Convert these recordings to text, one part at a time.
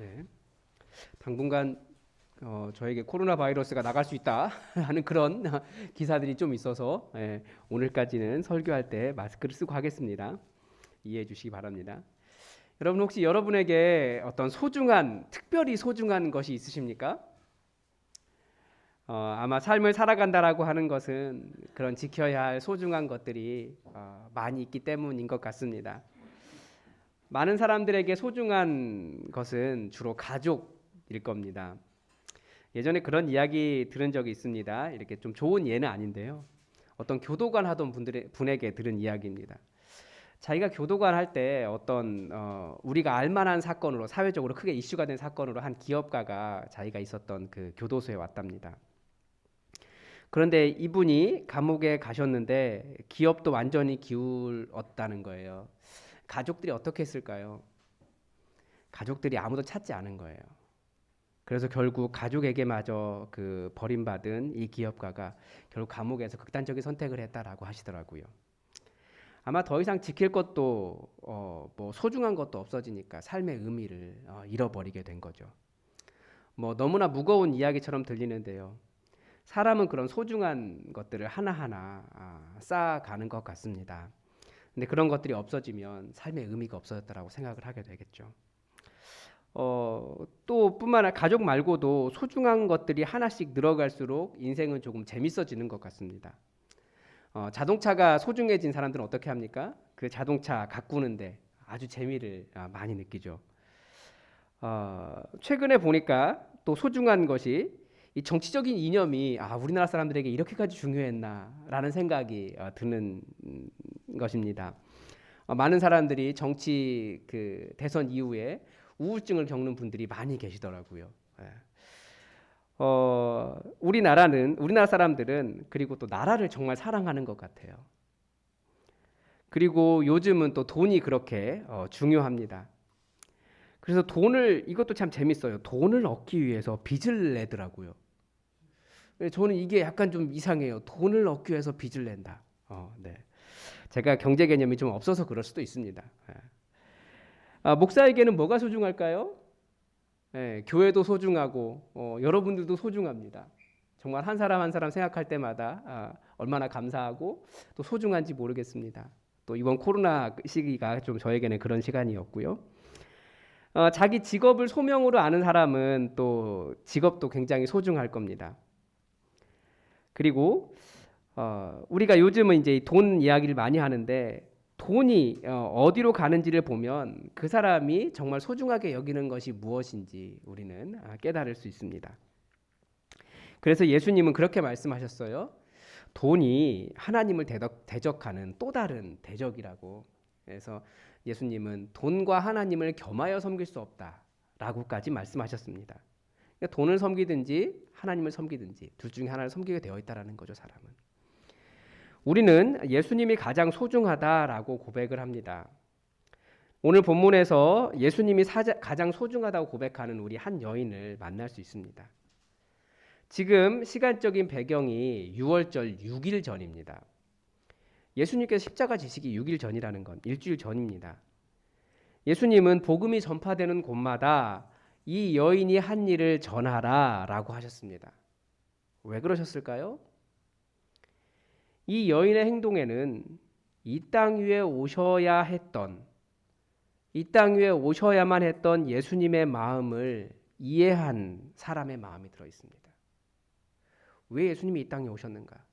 네. 당분간 저에게 코로나 바이러스가 나갈 수 있다 하는 그런 기사들이 좀 있어서 오늘까지는 설교할 때 마스크를 쓰고 하겠습니다. 이해해 주시기 바랍니다. 여러분 혹시 여러분에게 어떤 특별히 소중한 것이 있으십니까? 아마 삶을 살아간다라고 하는 것은 그런 지켜야 할 소중한 것들이 많이 있기 때문인 것 같습니다. 많은 사람들에게 소중한 것은 주로 가족일 겁니다. 예전에 그런 이야기 들은 적이 있습니다. 이렇게 좀 좋은 예는 아닌데요. 어떤 교도관 하던 분에게 들은 이야기입니다. 자기가 교도관 할 때 어떤 우리가 알만한 사건으로 사회적으로 크게 이슈가 된 사건으로 한 기업가가 자기가 있었던 그 교도소에 왔답니다. 그런데 이분이 감옥에 가셨는데 기업도 완전히 기울었다는 거예요. 가족들이 어떻게 했을까요? 가족들이 아무도 찾지 않은 거예요. 그래서 결국 가족에게마저 그 버림받은 이 기업가가 결국 감옥에서 극단적인 선택을 했다라고 하시더라고요. 아마 더 이상 지킬 것도 뭐 소중한 것도 없어지니까 삶의 의미를 잃어버리게 된 거죠. 뭐 너무나 무거운 이야기처럼 들리는데요. 사람은 그런 소중한 것들을 하나하나 쌓아가는 것 같습니다. 근데 그런 것들이 없어지면 삶의 의미가 없어졌다라고 생각을 하게 되겠죠. 또 뿐만 아니라 가족 말고도 소중한 것들이 하나씩 늘어갈수록 인생은 조금 재밌어지는 것 같습니다. 자동차가 소중해진 사람들은 어떻게 합니까? 그 자동차 가꾸는데 아주 재미를 많이 느끼죠. 최근에 보니까 또 소중한 것이 이 정치적인 이념이 우리나라 사람들에게 이렇게까지 중요했나라는 생각이 드는 것입니다. 많은 사람들이 정치 그 대선 이후에 우울증을 겪는 분들이 많이 계시더라고요. 우리나라 사람들은 그리고 또 나라를 정말 사랑하는 것 같아요. 그리고 요즘은 또 돈이 그렇게 중요합니다. 그래서 이것도 참 재밌어요. 돈을 얻기 위해서 빚을 내더라고요. 저는 이게 약간 좀 이상해요. 돈을 얻기 위해서 빚을 낸다. 네. 제가 경제 개념이 좀 없어서 그럴 수도 있습니다. 목사에게는 뭐가 소중할까요? 교회도 소중하고 여러분들도 소중합니다. 정말 한 사람 한 사람 생각할 때마다 얼마나 감사하고 또 소중한지 모르겠습니다. 또 이번 코로나 시기가 좀 저에게는 그런 시간이었고요. 자기 직업을 소명으로 아는 사람은 또 직업도 굉장히 소중할 겁니다. 그리고 우리가 요즘은 이제 돈 이야기를 많이 하는데 돈이 어디로 가는지를 보면 그 사람이 정말 소중하게 여기는 것이 무엇인지 우리는 깨달을 수 있습니다. 그래서 예수님은 그렇게 말씀하셨어요. 돈이 하나님을 대적하는 또 다른 대적이라고. 그래서 예수님은 돈과 하나님을 겸하여 섬길 수 없다라고까지 말씀하셨습니다. 그러니까 돈을 섬기든지 하나님을 섬기든지 둘 중에 하나를 섬기게 되어 있다라는 거죠, 사람은. 우리는 예수님이 가장 소중하다라고 고백을 합니다. 오늘 본문에서 예수님이 가장 소중하다고 고백하는 우리 한 여인을 만날 수 있습니다. 지금 시간적인 배경이 6월절 6일 전입니다. 예수님께서 십자가 지시기 6일 전이라는 건 일주일 전입니다. 예수님은 복음이 전파되는 곳마다 이 여인이 한 일을 전하라라고 하셨습니다. 왜 그러셨을까요? 이 여인의 행동에는 이 땅 위에 오셔야만 했던 예수님의 마음을 이해한 사람의 마음이 들어 있습니다. 왜 예수님이 이 땅에 오셨는가?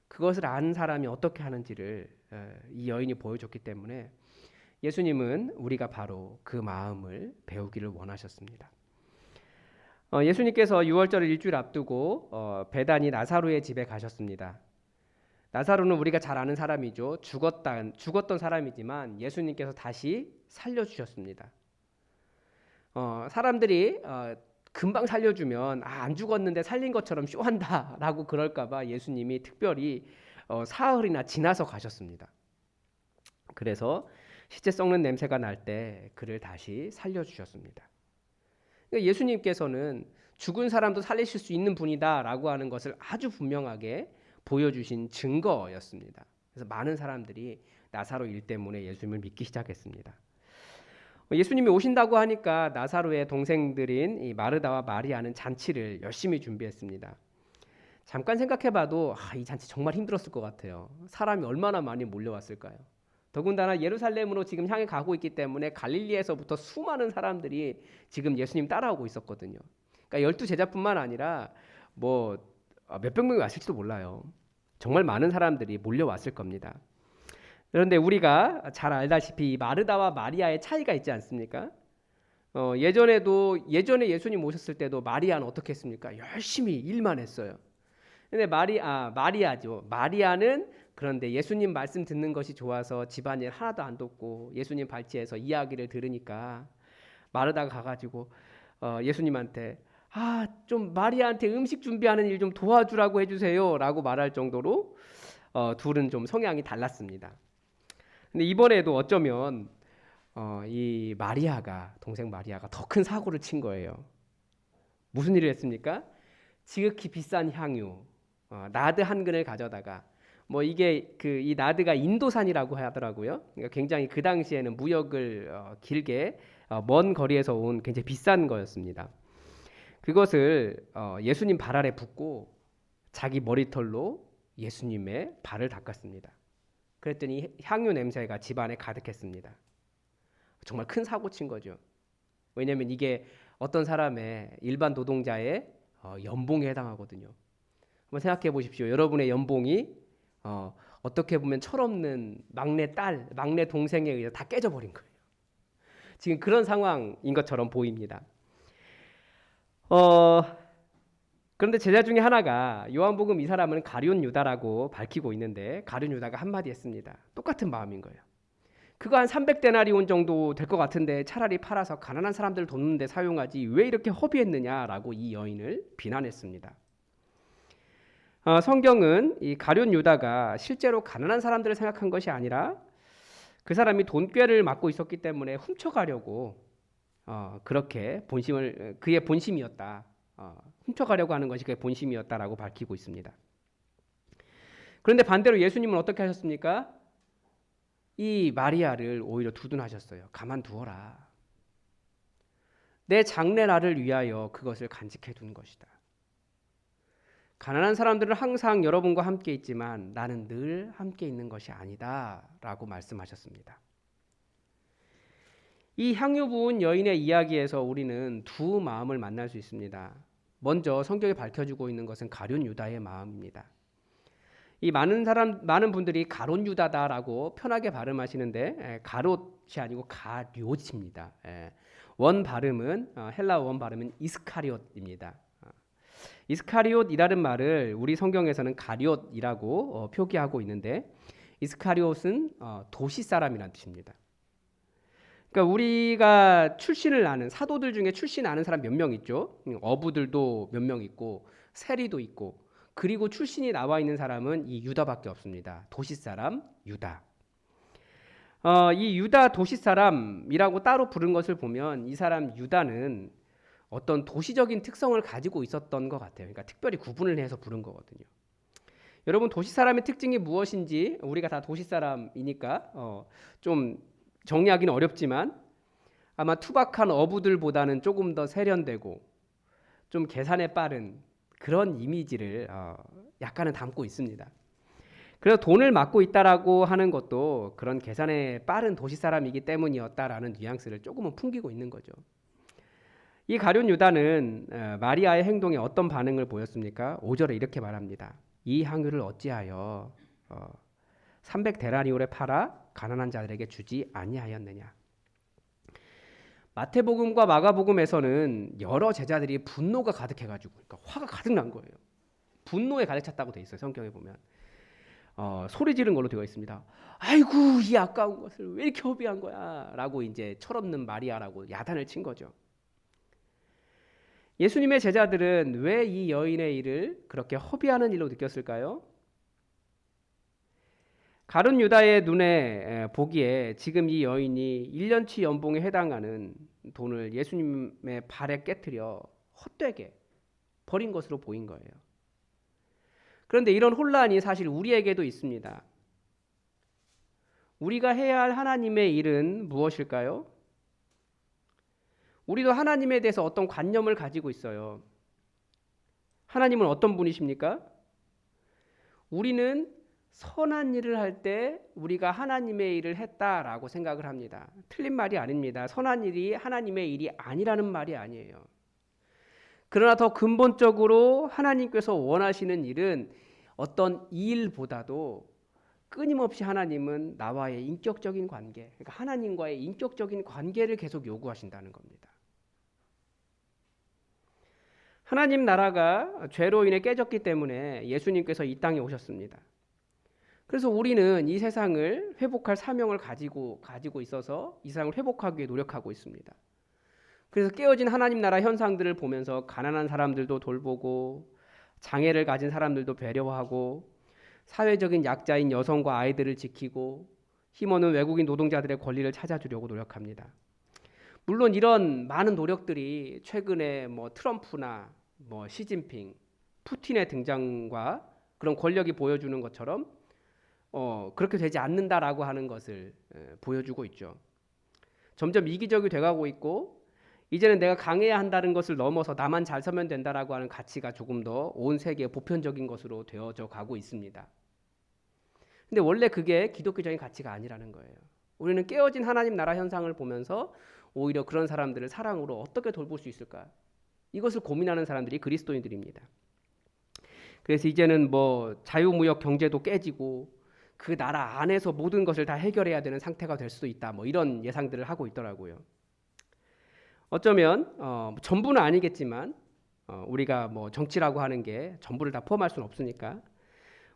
그것을 아는 사람이 어떻게 하는지를 이 여인이 보여줬기 때문에 예수님은 우리가 바로 그 마음을 배우기를 원하셨습니다. 예수님께서 6월절을 일주일 앞두고 베다니 나사로의 집에 가셨습니다. 나사로는 우리가 잘 아는 사람이죠. 죽었던 사람이지만 예수님께서 다시 살려주셨습니다. 사람들이 금방 살려주면 안 죽었는데 살린 것처럼 쇼한다라고 그럴까봐 예수님이 특별히 사흘이나 지나서 가셨습니다. 그래서 시체 썩는 냄새가 날 때 그를 다시 살려주셨습니다. 그러니까 예수님께서는 죽은 사람도 살리실 수 있는 분이다라고 하는 것을 아주 분명하게 보여주신 증거였습니다. 그래서 많은 사람들이 나사로 일 때문에 예수님을 믿기 시작했습니다. 예수님이 오신다고 하니까 나사로의 동생들인 이 마르다와 마리아는 잔치를 열심히 준비했습니다. 잠깐 생각해봐도 이 잔치 정말 힘들었을 것 같아요. 사람이 얼마나 많이 몰려왔을까요? 더군다나 예루살렘으로 지금 향해 가고 있기 때문에 갈릴리에서부터 수많은 사람들이 지금 예수님 따라오고 있었거든요. 그러니까 12제자뿐만 아니라 뭐 몇백 명이 왔을지도 몰라요. 정말 많은 사람들이 몰려왔을 겁니다. 그런데 우리가 잘 알다시피 마르다와 마리아의 차이가 있지 않습니까? 예전에 예수님 오셨을 때도 마리아는 어떻게 했습니까? 열심히 일만 했어요. 근데 마리아죠. 마리아는 그런데 예수님 말씀 듣는 것이 좋아서 집안일 하나도 안 돕고 예수님 발치해서 이야기를 들으니까 마르다가 가가지고 예수님한테 좀 마리아한테 음식 준비하는 일 좀 도와주라고 해주세요라고 말할 정도로 둘은 좀 성향이 달랐습니다. 근데 이번에도 어쩌면 이 동생 마리아가 더 큰 사고를 친 거예요. 무슨 일을 했습니까? 지극히 비싼 향유, 나드 한 근을 가져다가 이게 이 나드가 인도산이라고 하더라고요. 그러니까 굉장히 그 당시에는 무역을 길게 먼 거리에서 온 굉장히 비싼 거였습니다. 그것을 예수님 발 아래 붓고 자기 머리털로 예수님의 발을 닦았습니다. 그랬더니 향유 냄새가 집안에 가득했습니다. 정말 큰 사고 친 거죠. 왜냐하면 이게 어떤 사람의 일반 노동자의 연봉에 해당하거든요. 한번 생각해 보십시오. 여러분의 연봉이 어떻게 보면 철없는 막내 딸, 막내 동생에 의해 다 깨져버린 거예요. 지금 그런 상황인 것처럼 보입니다. 그런데 제자 중에 하나가 요한복음 이 사람은 가룟 유다라고 밝히고 있는데 가룟 유다가 한마디 했습니다. 똑같은 마음인 거예요. 그거 한 300데나리온 정도 될 것 같은데 차라리 팔아서 가난한 사람들 돕는 데 사용하지 왜 이렇게 허비했느냐라고 이 여인을 비난했습니다. 성경은 이 가룟 유다가 실제로 가난한 사람들을 생각한 것이 아니라 그 사람이 돈꾀를 맡고 있었기 때문에 훔쳐가려고 그렇게 그의 본심이었다. 훔쳐가려고 하는 것이 그의 본심이었다라고 밝히고 있습니다. 그런데 반대로 예수님은 어떻게 하셨습니까? 이 마리아를 오히려 두둔하셨어요. 가만두어라. 내 장래 날을 위하여 그것을 간직해 둔 것이다. 가난한 사람들은 항상 여러분과 함께 있지만 나는 늘 함께 있는 것이 아니다 라고 말씀하셨습니다. 이 향유 부은 여인의 이야기에서 우리는 두 마음을 만날 수 있습니다. 먼저 성경이 밝혀주고 있는 것은 가룟 유다의 마음입니다. 이 많은 분들이 가룟 유다다라고 편하게 발음하시는데 가롯이 아니고 가룟입니다. 원 발음은 헬라어 원 발음은 이스카리옷입니다. 이스카리옷이라는 말을 우리 성경에서는 가룟이라고 표기하고 있는데 이스카리옷은 도시 사람이라는 뜻입니다. 그러니까 우리가 출신을 아는 사도들 중에 출신 아는 사람 몇 명 있죠. 어부들도 몇 명 있고 세리도 있고 그리고 출신이 나와 있는 사람은 이 유다밖에 없습니다. 도시 사람 유다. 이 유다 도시 사람이라고 따로 부른 것을 보면 이 사람 유다는 어떤 도시적인 특성을 가지고 있었던 것 같아요. 그러니까 특별히 구분을 해서 부른 거거든요. 여러분 도시 사람의 특징이 무엇인지 우리가 다 도시 사람이니까 좀 정리하기는 어렵지만 아마 투박한 어부들보다는 조금 더 세련되고 좀 계산에 빠른 그런 이미지를 약간은 담고 있습니다. 그래서 돈을 맡고 있다라고 하는 것도 그런 계산에 빠른 도시 사람이기 때문이었다라는 뉘앙스를 조금은 풍기고 있는 거죠. 이 가룟 유다는 마리아의 행동에 어떤 반응을 보였습니까? 5절에 이렇게 말합니다. 이 향유를 어찌하여 300데나리온에 팔아 가난한 자들에게 주지 아니하였느냐. 마태복음과 마가복음에서는 여러 제자들이 분노가 가득해가지고 그러니까 화가 가득 난 거예요. 분노에 가득 찼다고 돼 있어요. 성경에 보면 소리 지른 걸로 되어 있습니다. 아이고 이 아까운 것을 왜 이렇게 허비한 거야 라고 이제 철없는 마리아라고 야단을 친 거죠. 예수님의 제자들은 왜 이 여인의 일을 그렇게 허비하는 일로 느꼈을까요? 가룟 유다의 눈에 보기에 지금 이 여인이 1년치 연봉에 해당하는 돈을 예수님의 발에 깨트려 헛되게 버린 것으로 보인 거예요. 그런데 이런 혼란이 사실 우리에게도 있습니다. 우리가 해야 할 하나님의 일은 무엇일까요? 우리도 하나님에 대해서 어떤 관념을 가지고 있어요. 하나님은 어떤 분이십니까? 우리는 선한 일을 할 때 우리가 하나님의 일을 했다라고 생각을 합니다. 틀린 말이 아닙니다. 선한 일이 하나님의 일이 아니라는 말이 아니에요. 그러나 더 근본적으로 하나님께서 원하시는 일은 어떤 일보다도 끊임없이 하나님은 나와의 인격적인 관계, 그러니까 하나님과의 인격적인 관계를 계속 요구하신다는 겁니다. 하나님 나라가 죄로 인해 깨졌기 때문에 예수님께서 이 땅에 오셨습니다. 그래서 우리는 이 세상을 회복할 사명을 가지고 있어서 이 세상을 회복하기 위해 노력하고 있습니다. 그래서 깨어진 하나님 나라 현상들을 보면서 가난한 사람들도 돌보고 장애를 가진 사람들도 배려하고 사회적인 약자인 여성과 아이들을 지키고 힘없는 외국인 노동자들의 권리를 찾아주려고 노력합니다. 물론 이런 많은 노력들이 최근에 트럼프나 시진핑, 푸틴의 등장과 그런 권력이 보여주는 것처럼 그렇게 되지 않는다라고 하는 것을 보여주고 있죠. 점점 이기적이 돼가고 있고 이제는 내가 강해야 한다는 것을 넘어서 나만 잘 서면 된다라고 하는 가치가 조금 더 온 세계에 보편적인 것으로 되어져 가고 있습니다. 근데 원래 그게 기독교적인 가치가 아니라는 거예요. 우리는 깨어진 하나님 나라 현상을 보면서 오히려 그런 사람들을 사랑으로 어떻게 돌볼 수 있을까? 이것을 고민하는 사람들이 그리스도인들입니다. 그래서 이제는 자유무역 경제도 깨지고 그 나라 안에서 모든 것을 다 해결해야 되는 상태가 될 수도 있다. 이런 예상들을 하고 있더라고요. 어쩌면 전부는 아니겠지만 우리가 정치라고 하는 게 전부를 다 포함할 수는 없으니까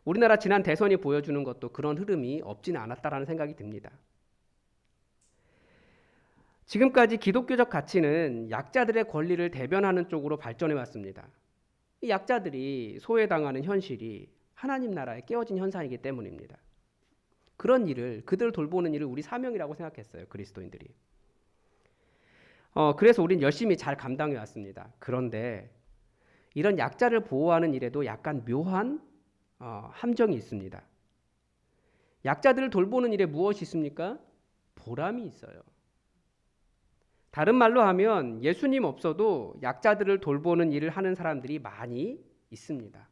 우리나라 지난 대선이 보여주는 것도 그런 흐름이 없지는 않았다라는 생각이 듭니다. 지금까지 기독교적 가치는 약자들의 권리를 대변하는 쪽으로 발전해 왔습니다. 이 약자들이 소외당하는 현실이 하나님 나라의 깨어진 현상이기 때문입니다. 그런 일을, 그들을 돌보는 일을 우리 사명이라고 생각했어요, 그리스도인들이. 그래서 우린 열심히 잘 감당해 왔습니다. 그런데 이런 약자를 보호하는 일에도 약간 묘한 함정이 있습니다. 약자들을 돌보는 일에 무엇이 있습니까? 보람이 있어요. 다른 말로 하면 예수님 없어도 약자들을 돌보는 일을 하는 사람들이 많이 있습니다.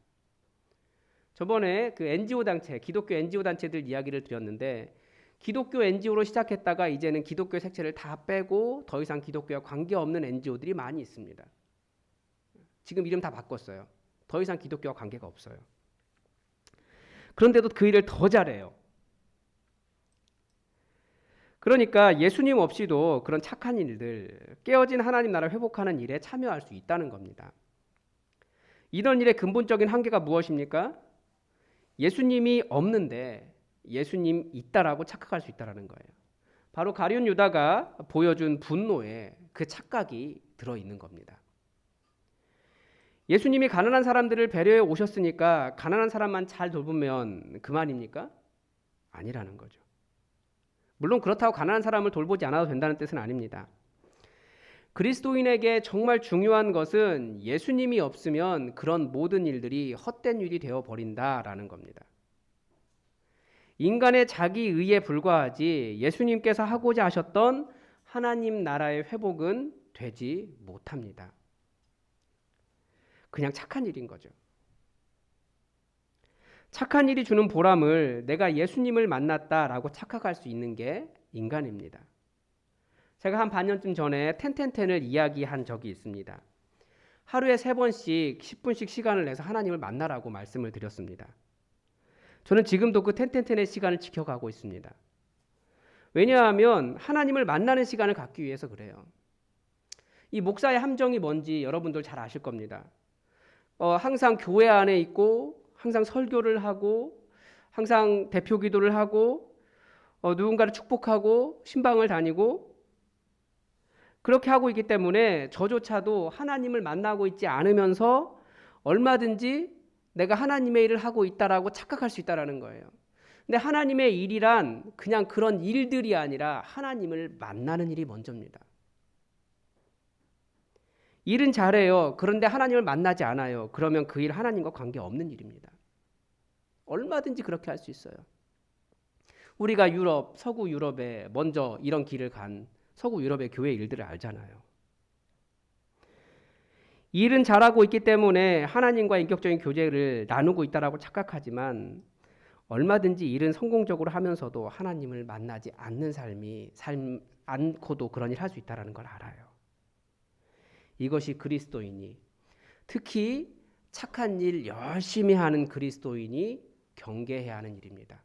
저번에 그 NGO 단체, 기독교 NGO 단체들 이야기를 드렸는데 기독교 NGO로 시작했다가 이제는 기독교 색채를 다 빼고 더 이상 기독교와 관계없는 NGO들이 많이 있습니다. 지금 이름 다 바꿨어요. 더 이상 기독교와 관계가 없어요. 그런데도 그 일을 더 잘해요. 그러니까 예수님 없이도 그런 착한 일들, 깨어진 하나님 나라를 회복하는 일에 참여할 수 있다는 겁니다. 이런 일의 근본적인 한계가 무엇입니까? 예수님이 없는데 예수님 있다라고 착각할 수 있다는 거예요. 바로 가룟 유다가 보여준 분노에 그 착각이 들어있는 겁니다. 예수님이 가난한 사람들을 배려해 오셨으니까 가난한 사람만 잘 돌보면 그만입니까? 아니라는 거죠. 물론 그렇다고 가난한 사람을 돌보지 않아도 된다는 뜻은 아닙니다. 그리스도인에게 정말 중요한 것은 예수님이 없으면 그런 모든 일들이 헛된 일이 되어버린다라는 겁니다. 인간의 자기 의에 불과하지 예수님께서 하고자 하셨던 하나님 나라의 회복은 되지 못합니다. 그냥 착한 일인 거죠. 착한 일이 주는 보람을 내가 예수님을 만났다라고 착각할 수 있는 게 인간입니다. 제가 한 반년쯤 전에 텐텐텐을 이야기한 적이 있습니다. 하루에 3번씩 10분씩 시간을 내서 하나님을 만나라고 말씀을 드렸습니다. 저는 지금도 그 텐텐텐의 시간을 지켜가고 있습니다. 왜냐하면 하나님을 만나는 시간을 갖기 위해서 그래요. 이 목사의 함정이 뭔지 여러분들 잘 아실 겁니다. 항상 교회 안에 있고 항상 설교를 하고 항상 대표 기도를 하고 누군가를 축복하고 신방을 다니고 그렇게 하고 있기 때문에 저조차도 하나님을 만나고 있지 않으면서 얼마든지 내가 하나님의 일을 하고 있다라고 착각할 수 있다라는 거예요. 근데 하나님의 일이란 그냥 그런 일들이 아니라 하나님을 만나는 일이 먼저입니다. 일은 잘해요. 그런데 하나님을 만나지 않아요. 그러면 그 일 하나님과 관계없는 일입니다. 얼마든지 그렇게 할 수 있어요. 우리가 서구 유럽에 먼저 이런 길을 간 서구 유럽의 교회 일들을 알잖아요. 일은 잘하고 있기 때문에 하나님과 인격적인 교제를 나누고 있다라고 착각하지만 얼마든지 일은 성공적으로 하면서도 하나님을 만나지 않는 삶 않고도 그런 일 할 수 있다는 걸 알아요. 이것이 그리스도인이, 특히 착한 일 열심히 하는 그리스도인이 경계해야 하는 일입니다.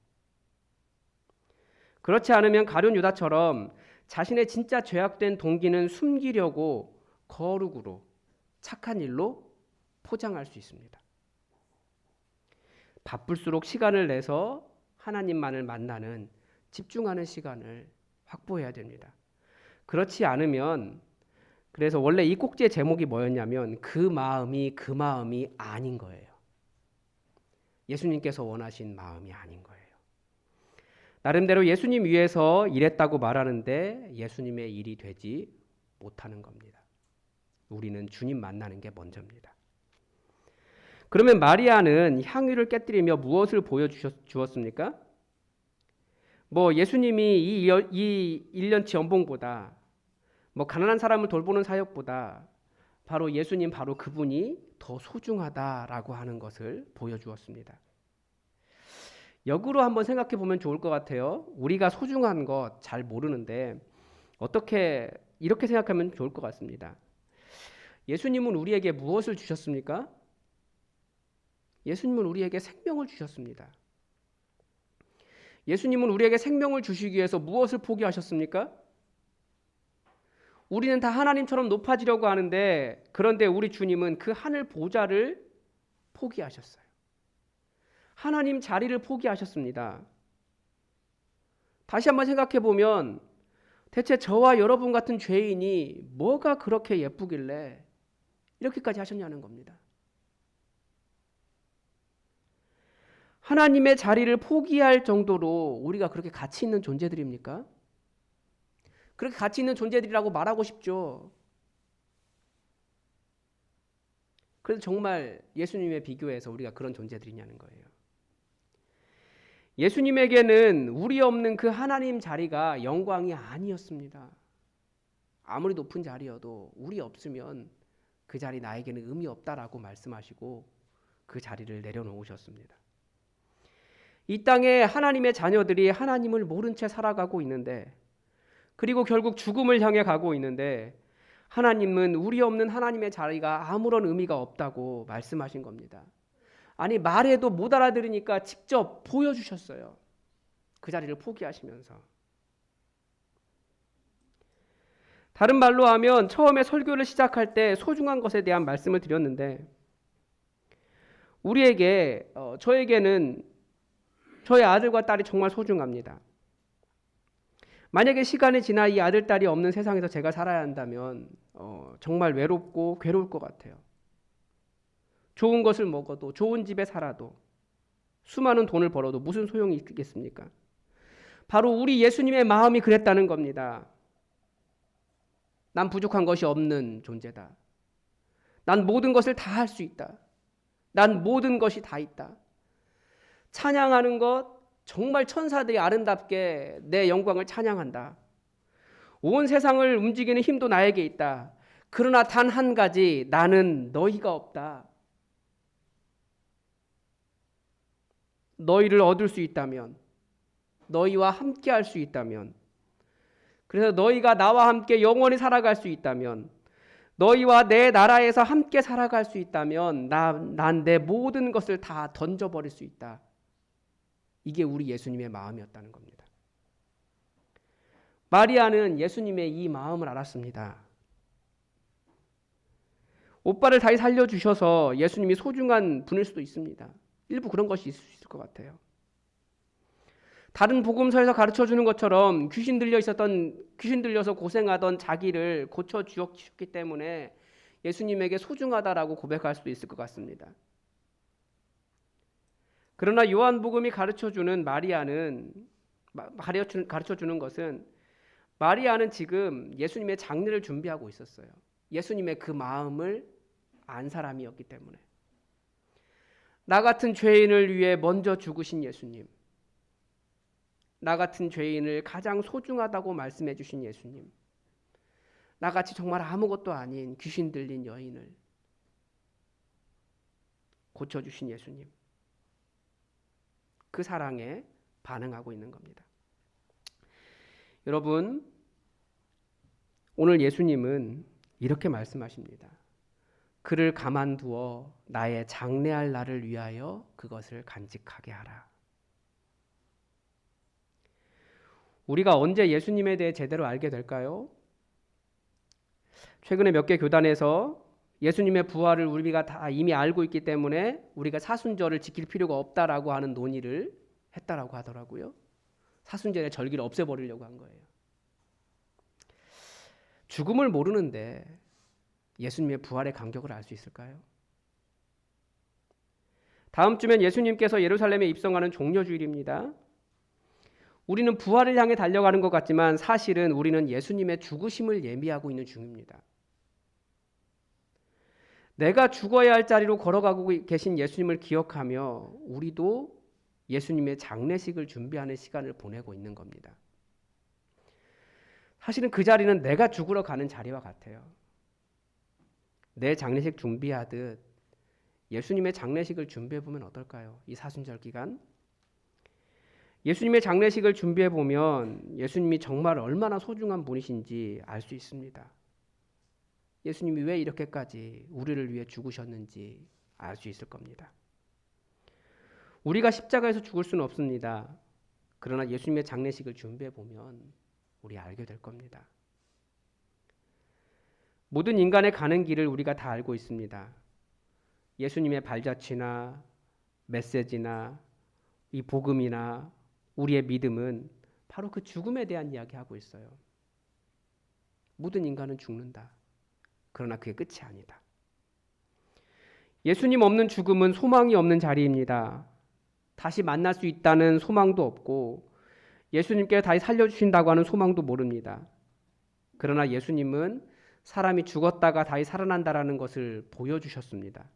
그렇지 않으면 가룟 유다처럼 자신의 진짜 죄악된 동기는 숨기려고 거룩으로 착한 일로 포장할 수 있습니다. 바쁠수록 시간을 내서 하나님만을 만나는 집중하는 시간을 확보해야 됩니다. 그렇지 않으면, 그래서 원래 이 꼭지의 제목이 뭐였냐면 그 마음이 아닌 거예요. 예수님께서 원하신 마음이 아닌 거예요. 나름대로 예수님 위해서 일했다고 말하는데 예수님의 일이 되지 못하는 겁니다. 우리는 주님 만나는 게 먼저입니다. 그러면 마리아는 향유를 깨뜨리며 무엇을 보여주었습니까? 예수님이 이 1년치 연봉보다, 가난한 사람을 돌보는 사역보다 바로 예수님, 바로 그분이 더 소중하다라고 하는 것을 보여주었습니다. 역으로 한번 생각해 보면 좋을 것 같아요. 우리가 소중한 것 잘 모르는데 어떻게 이렇게 생각하면 좋을 것 같습니다. 예수님은 우리에게 무엇을 주셨습니까? 예수님은 우리에게 생명을 주셨습니다. 예수님은 우리에게 생명을 주시기 위해서 무엇을 포기하셨습니까? 우리는 다 하나님처럼 높아지려고 하는데, 그런데 우리 주님은 그 하늘 보좌를 포기하셨어요. 하나님 자리를 포기하셨습니다. 다시 한번 생각해 보면 대체 저와 여러분 같은 죄인이 뭐가 그렇게 예쁘길래 이렇게까지 하셨냐는 겁니다. 하나님의 자리를 포기할 정도로 우리가 그렇게 가치 있는 존재들입니까? 그렇게 가치 있는 존재들이라고 말하고 싶죠. 그래서 정말 예수님에 비교해서 우리가 그런 존재들이냐는 거예요. 예수님에게는 우리 없는 그 하나님 자리가 영광이 아니었습니다. 아무리 높은 자리여도 우리 없으면 그 자리 나에게는 의미 없다라고 말씀하시고 그 자리를 내려놓으셨습니다. 이 땅에 하나님의 자녀들이 하나님을 모른 채 살아가고 있는데, 그리고 결국 죽음을 향해 가고 있는데, 하나님은 우리 없는 하나님의 자리가 아무런 의미가 없다고 말씀하신 겁니다. 아니, 말해도 못 알아들으니까 직접 보여주셨어요. 그 자리를 포기하시면서. 다른 말로 하면 처음에 설교를 시작할 때 소중한 것에 대한 말씀을 드렸는데, 저에게는 저의 아들과 딸이 정말 소중합니다. 만약에 시간이 지나 이 아들, 딸이 없는 세상에서 제가 살아야 한다면 정말 외롭고 괴로울 것 같아요. 좋은 것을 먹어도, 좋은 집에 살아도, 수많은 돈을 벌어도 무슨 소용이 있겠습니까? 바로 우리 예수님의 마음이 그랬다는 겁니다. 난 부족한 것이 없는 존재다. 난 모든 것을 다 할 수 있다. 난 모든 것이 다 있다. 찬양하는 것, 정말 천사들이 아름답게 내 영광을 찬양한다. 온 세상을 움직이는 힘도 나에게 있다. 그러나 단 한 가지, 나는 너희가 없다. 너희를 얻을 수 있다면, 너희와 함께 할 수 있다면, 그래서 너희가 나와 함께 영원히 살아갈 수 있다면, 너희와 내 나라에서 함께 살아갈 수 있다면 난 내 모든 것을 다 던져버릴 수 있다. 이게 우리 예수님의 마음이었다는 겁니다. 마리아는 예수님의 이 마음을 알았습니다. 오빠를 다시 살려주셔서 예수님이 소중한 분일 수도 있습니다. 일부 그런 것이 있을 수 있을 것 같아요. 다른 복음서에서 가르쳐주는 것처럼 귀신 들려서 고생하던 자기를 고쳐주셨기 때문에 예수님에게 소중하다라고 고백할 수도 있을 것 같습니다. 그러나 요한복음이 가르쳐주는 것은, 마리아는 지금 예수님의 장례를 준비하고 있었어요. 예수님의 그 마음을 안 사람이었기 때문에. 나 같은 죄인을 위해 먼저 죽으신 예수님, 나 같은 죄인을 가장 소중하다고 말씀해 주신 예수님, 나같이 정말 아무것도 아닌 귀신 들린 여인을 고쳐주신 예수님. 그 사랑에 반응하고 있는 겁니다. 여러분, 오늘 예수님은 이렇게 말씀하십니다. 그를 가만두어 나의 장래할 날을 위하여 그것을 간직하게 하라. 우리가 언제 예수님에 대해 제대로 알게 될까요? 최근에 몇 개 교단에서 예수님의 부활을 우리가 다 이미 알고 있기 때문에 우리가 사순절을 지킬 필요가 없다라고 하는 논의를 했다라고 하더라고요. 사순절의 절기를 없애버리려고 한 거예요. 죽음을 모르는데 예수님의 부활의 간격을 알 수 있을까요? 다음 주면 예수님께서 예루살렘에 입성하는 종려주일입니다. 우리는 부활을 향해 달려가는 것 같지만 사실은 우리는 예수님의 죽으심을 예비하고 있는 중입니다. 내가 죽어야 할 자리로 걸어가고 계신 예수님을 기억하며 우리도 예수님의 장례식을 준비하는 시간을 보내고 있는 겁니다. 사실은 그 자리는 내가 죽으러 가는 자리와 같아요. 내 장례식 준비하듯 예수님의 장례식을 준비해보면 어떨까요? 이 사순절 기간. 예수님의 장례식을 준비해보면 예수님이 정말 얼마나 소중한 분이신지 알 수 있습니다. 예수님이 왜 이렇게까지 우리를 위해 죽으셨는지 알 수 있을 겁니다. 우리가 십자가에서 죽을 수는 없습니다. 그러나 예수님의 장례식을 준비해보면 우리 알게 될 겁니다. 모든 인간의 가는 길을 우리가 다 알고 있습니다. 예수님의 발자취나 메시지나 이 복음이나 우리의 믿음은 바로 그 죽음에 대한 이야기하고 있어요. 모든 인간은 죽는다. 그러나 그게 끝이 아니다. 예수님 없는 죽음은 소망이 없는 자리입니다. 다시 만날 수 있다는 소망도 없고 예수님께 다시 살려주신다고 하는 소망도 모릅니다. 그러나 예수님은 사람이 죽었다가 다시 살아난다라는 것을 보여주셨습니다.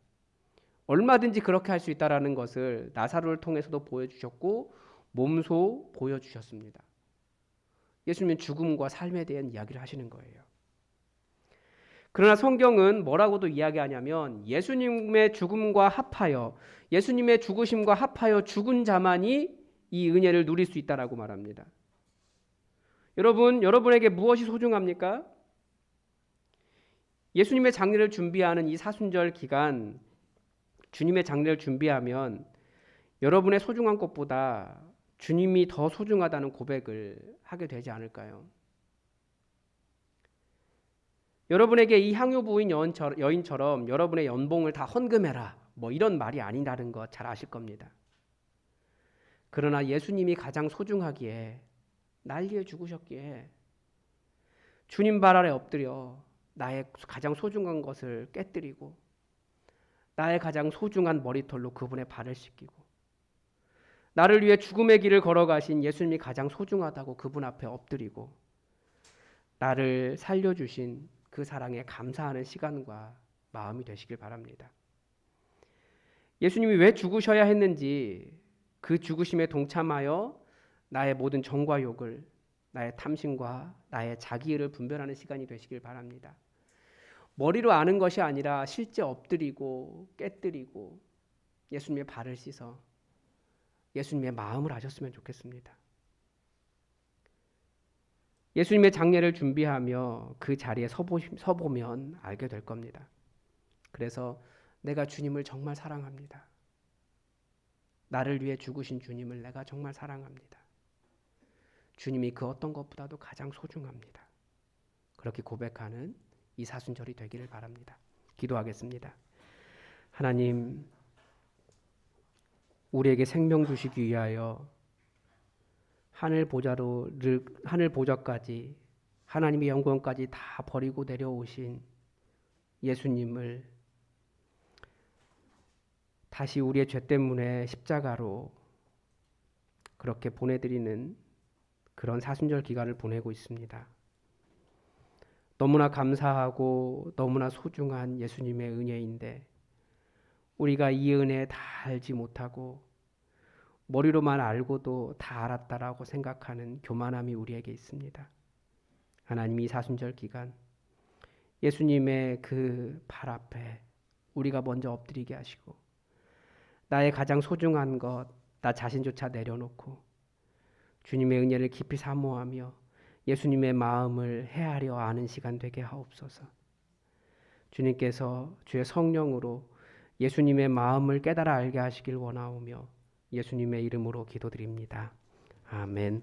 얼마든지 그렇게 할 수 있다라는 것을 나사로를 통해서도 보여주셨고 몸소 보여주셨습니다. 예수님은 죽음과 삶에 대한 이야기를 하시는 거예요. 그러나 성경은 뭐라고도 이야기하냐면 예수님의 죽음과 합하여 예수님의 죽으심과 합하여 죽은 자만이 이 은혜를 누릴 수 있다라고 말합니다. 여러분에게 무엇이 소중합니까? 예수님의 장례를 준비하는 이 사순절 기간, 주님의 장례를 준비하면 여러분의 소중한 것보다 주님이 더 소중하다는 고백을 하게 되지 않을까요? 여러분에게 이 향유부인 여인처럼 여러분의 연봉을 다 헌금해라 뭐 이런 말이 아니라는 것 잘 아실 겁니다. 그러나 예수님이 가장 소중하기에 날 위해 죽으셨기에 주님 발 아래 엎드려 나의 가장 소중한 것을 깨뜨리고 나의 가장 소중한 머리털로 그분의 발을 씻기고 나를 위해 죽음의 길을 걸어가신 예수님이 가장 소중하다고 그분 앞에 엎드리고 나를 살려주신 그 사랑에 감사하는 시간과 마음이 되시길 바랍니다. 예수님이 왜 죽으셔야 했는지 그 죽으심에 동참하여 나의 모든 정과 욕을 나의 탐심과 나의 자기의를 분별하는 시간이 되시길 바랍니다. 머리로 아는 것이 아니라 실제 엎드리고 깨뜨리고 예수님의 발을 씻어 예수님의 마음을 아셨으면 좋겠습니다. 예수님의 장례를 준비하며 그 자리에 서보면 알게 될 겁니다. 그래서 내가 주님을 정말 사랑합니다. 나를 위해 죽으신 주님을 내가 정말 사랑합니다. 주님이 그 어떤 것보다도 가장 소중합니다. 그렇게 고백하는 이 사순절이 되기를 바랍니다. 기도하겠습니다. 하나님, 우리에게 생명 주시기 위하여 하늘 보좌까지 하나님의 영광까지 다 버리고 내려오신 예수님을 다시 우리의 죄 때문에 십자가로 그렇게 보내드리는 그런 사순절 기간을 보내고 있습니다. 너무나 감사하고 너무나 소중한 예수님의 은혜인데 우리가 이 은혜 다 알지 못하고 머리로만 알고도 다 알았다라고 생각하는 교만함이 우리에게 있습니다. 하나님, 이 사순절 기간 예수님의 그 발 앞에 우리가 먼저 엎드리게 하시고 나의 가장 소중한 것, 나 자신조차 내려놓고 주님의 은혜를 깊이 사모하며 예수님의 마음을 헤아려 아는 시간 되게 하옵소서. 주님께서 주의 성령으로 예수님의 마음을 깨달아 알게 하시길 원하오며 예수님의 이름으로 기도드립니다. 아멘.